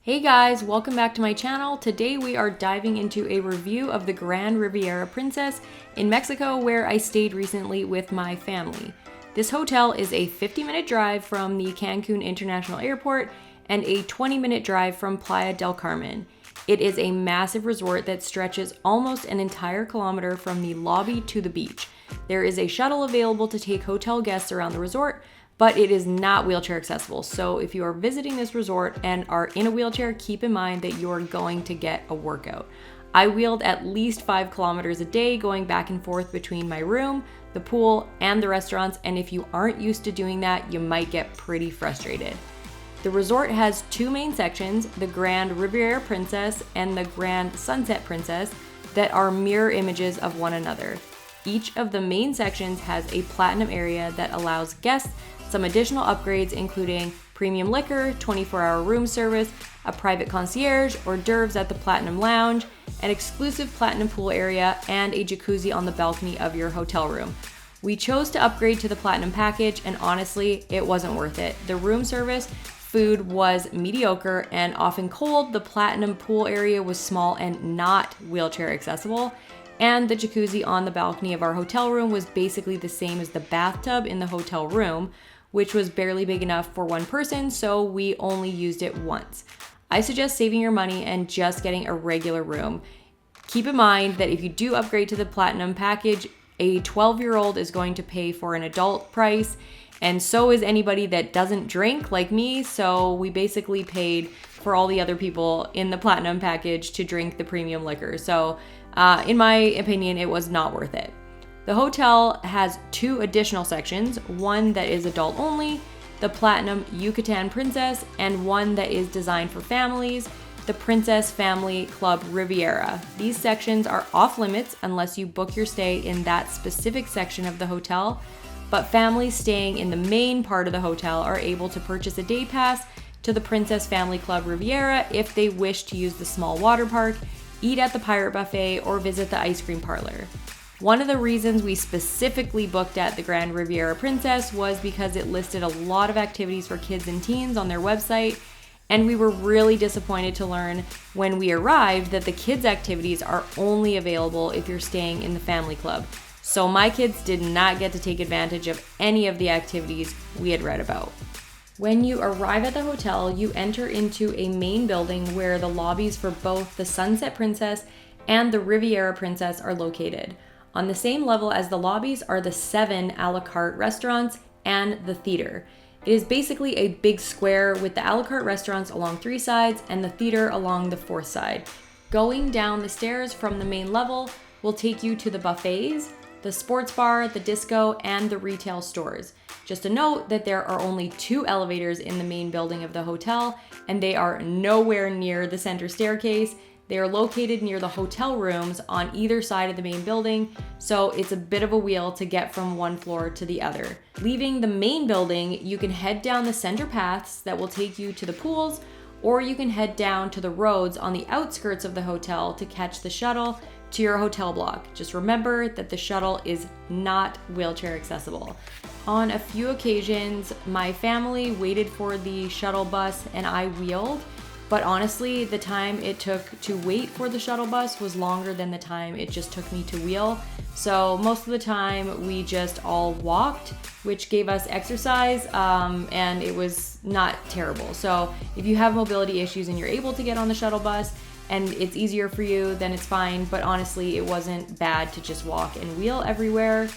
Hey guys, welcome back to my channel. Today we are diving into a review of the Grand Riviera Princess in Mexico, where I stayed recently with my family. This hotel is a 50-minute drive from the Cancun International Airport and a 20-minute drive from Playa del Carmen. It is a massive resort that stretches almost an entire kilometer from the lobby to the beach. There is a shuttle available to take hotel guests around the resort, but it is not wheelchair accessible. So if you are visiting this resort and are in a wheelchair, keep in mind that you're going to get a workout. I wheeled at least 5 kilometers a day going back and forth between my room, the pool, and the restaurants, and if you aren't used to doing that, you might get pretty frustrated. The resort has 2 main sections, the Grand Riviera Princess and the Grand Sunset Princess, that are mirror images of one another. Each of the main sections has a platinum area that allows guests some additional upgrades, including premium liquor, 24-hour room service, a private concierge, hors d'oeuvres at the Platinum Lounge, an exclusive platinum pool area, and a jacuzzi on the balcony of your hotel room. We chose to upgrade to the platinum package, and honestly, it wasn't worth it. The room service, food was mediocre and often cold, the platinum pool area was small and not wheelchair accessible, and the jacuzzi on the balcony of our hotel room was basically the same as the bathtub in the hotel room, which was barely big enough for one person, so we only used it once. I suggest saving your money and just getting a regular room. Keep in mind that if you do upgrade to the platinum package, a 12-year-old is going to pay for an adult price, and so is anybody that doesn't drink like me, so we basically paid for all the other people in the platinum package to drink the premium liquor. So in my opinion, it was not worth it. The hotel has 2 additional sections, one that is adult only, the Platinum Yucatan Princess, and one that is designed for families, the Princess Family Club Riviera. These sections are off limits unless you book your stay in that specific section of the hotel, but families staying in the main part of the hotel are able to purchase a day pass to the Princess Family Club Riviera if they wish to use the small water park, eat at the pirate buffet, or visit the ice cream parlor. One of the reasons we specifically booked at the Grand Riviera Princess was because it listed a lot of activities for kids and teens on their website, and we were really disappointed to learn when we arrived that the kids' activities are only available if you're staying in the family club. So my kids did not get to take advantage of any of the activities we had read about. When you arrive at the hotel, you enter into a main building where the lobbies for both the Sunset Princess and the Riviera Princess are located. On the same level as the lobbies are the 7 a la carte restaurants and the theater. It is basically a big square with the a la carte restaurants along 3 sides and the theater along the 4th side. Going down the stairs from the main level will take you to the buffets, the sports bar, the disco, and the retail stores. Just a note that there are only 2 elevators in the main building of the hotel, and they are nowhere near the center staircase. They are located near the hotel rooms on either side of the main building, so it's a bit of a wheel to get from one floor to the other. Leaving the main building, you can head down the center paths that will take you to the pools, or you can head down to the roads on the outskirts of the hotel to catch the shuttle to your hotel block. Just remember that the shuttle is not wheelchair accessible. On a few occasions, my family waited for the shuttle bus and I wheeled. But honestly, the time it took to wait for the shuttle bus was longer than the time it just took me to wheel. So most of the time we just all walked, which gave us exercise, and it was not terrible. So if you have mobility issues and you're able to get on the shuttle bus and it's easier for you, then it's fine. But honestly, it wasn't bad to just walk and wheel everywhere.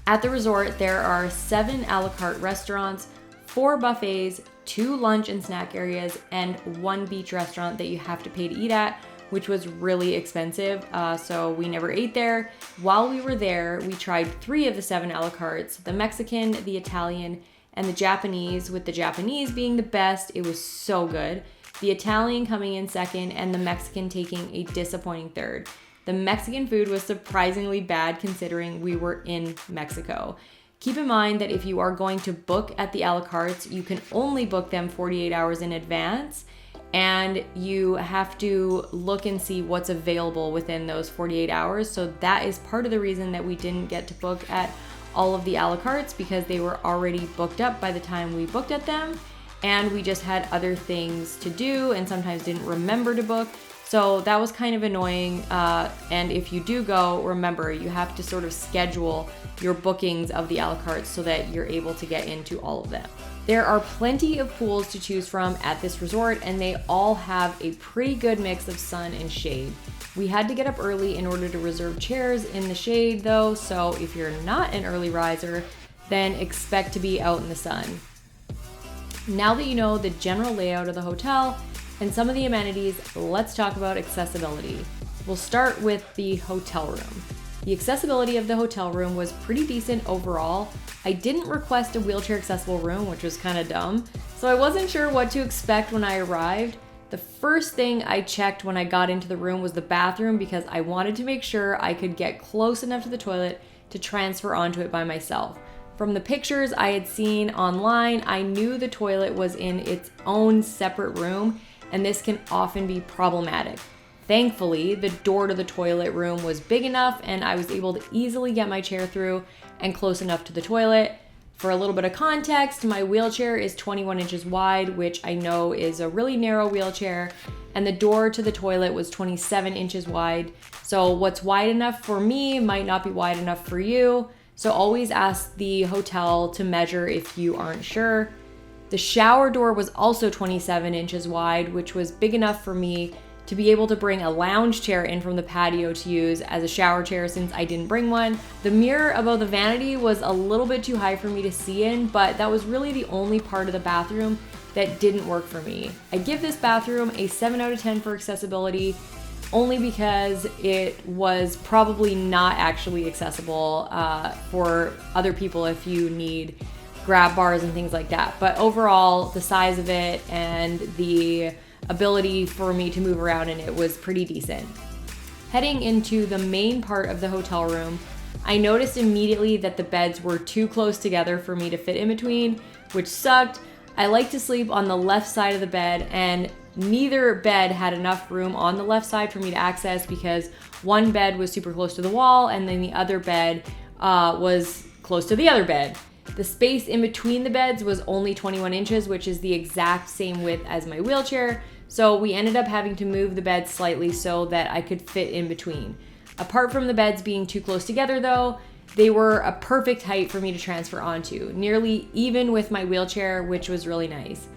At the resort, there are 7 a la carte restaurants, 4 buffets, 2 lunch and snack areas, and 1 beach restaurant that you have to pay to eat at, which was really expensive, so we never ate there. While we were there, we tried 3 of the 7 a la cartes, the Mexican, the Italian, and the Japanese, with the Japanese being the best. It was so good. The Italian coming in second, and the Mexican taking a disappointing third. The Mexican food was surprisingly bad considering we were in Mexico. Keep in mind that if you are going to book at the a la cartes, you can only book them 48 hours in advance, and you have to look and see what's available within those 48 hours. So that is part of the reason that we didn't get to book at all of the a la cartes, because they were already booked up by the time we booked at them. and we just had other things to do and sometimes didn't remember to book. So that was kind of annoying. And if you do go, remember, you have to sort of schedule your bookings of the a la carte so that you're able to get into all of them. There are plenty of pools to choose from at this resort, and they all have a pretty good mix of sun and shade. We had to get up early in order to reserve chairs in the shade though, so if you're not an early riser, then expect to be out in the sun. Now that you know the general layout of the hotel and some of the amenities, let's talk about accessibility. We'll start with the hotel room. The accessibility of the hotel room was pretty decent overall. I didn't request a wheelchair accessible room, which was kind of dumb, so I wasn't sure what to expect when I arrived. The first thing I checked when I got into the room was the bathroom because I wanted to make sure I could get close enough to the toilet to transfer onto it by myself. From the pictures I had seen online, I knew the toilet was in its own separate room, and this can often be problematic. Thankfully, the door to the toilet room was big enough and I was able to easily get my chair through and close enough to the toilet. For a little bit of context, my wheelchair is 21 inches wide, which I know is a really narrow wheelchair, and the door to the toilet was 27 inches wide. So what's wide enough for me might not be wide enough for you. So always ask the hotel to measure if you aren't sure. The shower door was also 27 inches wide, which was big enough for me to be able to bring a lounge chair in from the patio to use as a shower chair since I didn't bring one. The mirror above the vanity was a little bit too high for me to see in, but that was really the only part of the bathroom that didn't work for me. I give this bathroom a 7 out of 10 for accessibility, only because it was probably not actually accessible for other people if you need grab bars and things like that. But overall, the size of it and the ability for me to move around in it was pretty decent. Heading into the main part of the hotel room, I noticed immediately that the beds were too close together for me to fit in between, which sucked. I like to sleep on the left side of the bed, and neither bed had enough room on the left side for me to access because one bed was super close to the wall and then the other bed was close to the other bed. The space in between the beds was only 21 inches, which is the exact same width as my wheelchair. So we ended up having to move the bed slightly so that I could fit in between. Apart from the beds being too close together though, they were a perfect height for me to transfer onto, nearly even with my wheelchair, which was really nice.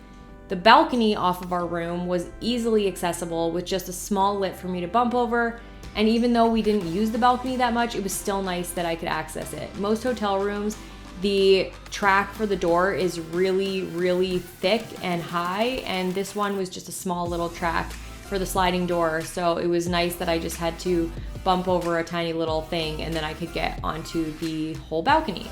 The balcony off of our room was easily accessible with just a small lip for me to bump over. And even though we didn't use the balcony that much, it was still nice that I could access it. Most hotel rooms, the track for the door is really, really thick and high, and this one was just a small little track for the sliding door, so it was nice that I just had to bump over a tiny little thing and then I could get onto the whole balcony.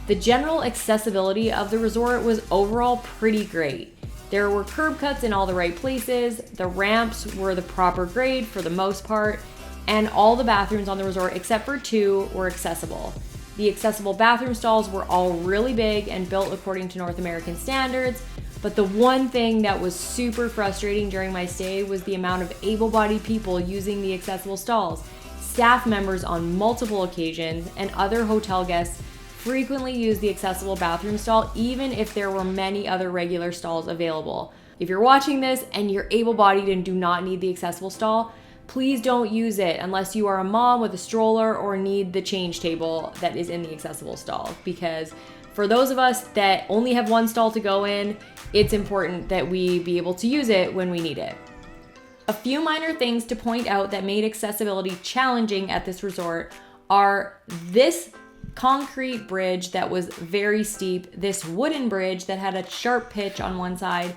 The general accessibility of the resort was overall pretty great. There were curb cuts in all the right places, the ramps were the proper grade for the most part, and all the bathrooms on the resort except for 2 were accessible. The accessible bathroom stalls were all really big and built according to North American standards, but the one thing that was super frustrating during my stay was the amount of able-bodied people using the accessible stalls. Staff members on multiple occasions and other hotel guests frequently used the accessible bathroom stall even if there were many other regular stalls available. If you're watching this and you're able-bodied and do not need the accessible stall, please don't use it unless you are a mom with a stroller or need the change table that is in the accessible stall, because for those of us that only have one stall to go in, it's important that we be able to use it when we need it. A few minor things to point out that made accessibility challenging at this resort are this concrete bridge that was very steep, this wooden bridge that had a sharp pitch on one side,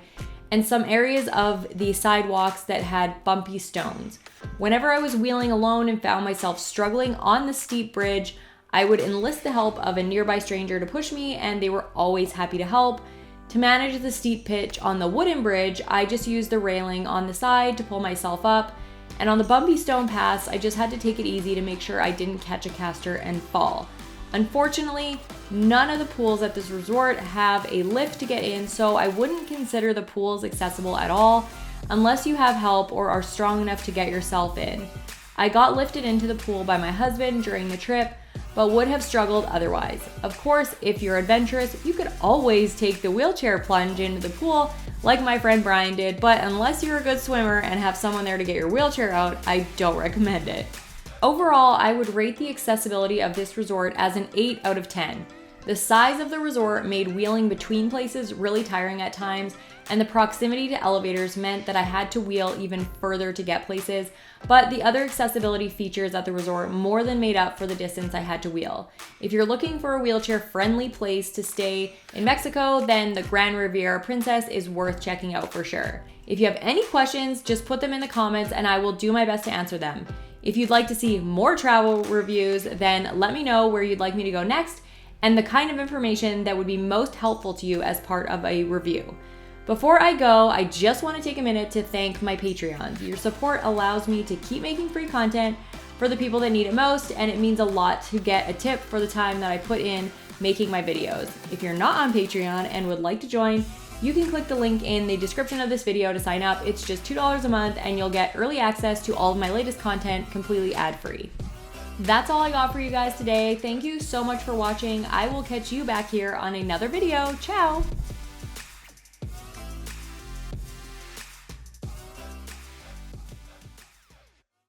and some areas of the sidewalks that had bumpy stones. Whenever I was wheeling alone and found myself struggling on the steep bridge, I would enlist the help of a nearby stranger to push me, and they were always happy to help. To manage the steep pitch on the wooden bridge, I just used the railing on the side to pull myself up, and on the bumpy stone paths, I just had to take it easy to make sure I didn't catch a caster and fall. Unfortunately, none of the pools at this resort have a lift to get in, so I wouldn't consider the pools accessible at all unless you have help or are strong enough to get yourself in. I got lifted into the pool by my husband during the trip, but would have struggled otherwise. Of course, if you're adventurous, you could always take the wheelchair plunge into the pool like my friend Brian did, but unless you're a good swimmer and have someone there to get your wheelchair out, I don't recommend it. Overall, I would rate the accessibility of this resort as an 8 out of 10. The size of the resort made wheeling between places really tiring at times, and the proximity to elevators meant that I had to wheel even further to get places, but the other accessibility features at the resort more than made up for the distance I had to wheel. If you're looking for a wheelchair-friendly place to stay in Mexico, then the Grand Riviera Princess is worth checking out for sure. If you have any questions, just put them in the comments and I will do my best to answer them. If you'd like to see more travel reviews, then let me know where you'd like me to go next and the kind of information that would be most helpful to you as part of a review. Before I go, I just want to take a minute to thank my Patreons. Your support allows me to keep making free content for the people that need it most, and it means a lot to get a tip for the time that I put in making my videos. If you're not on Patreon and would like to join, you can click the link in the description of this video to sign up. It's just $2 a month and you'll get early access to all of my latest content completely ad-free. That's all I got for you guys today. Thank you so much for watching. I will catch you back here on another video. Ciao!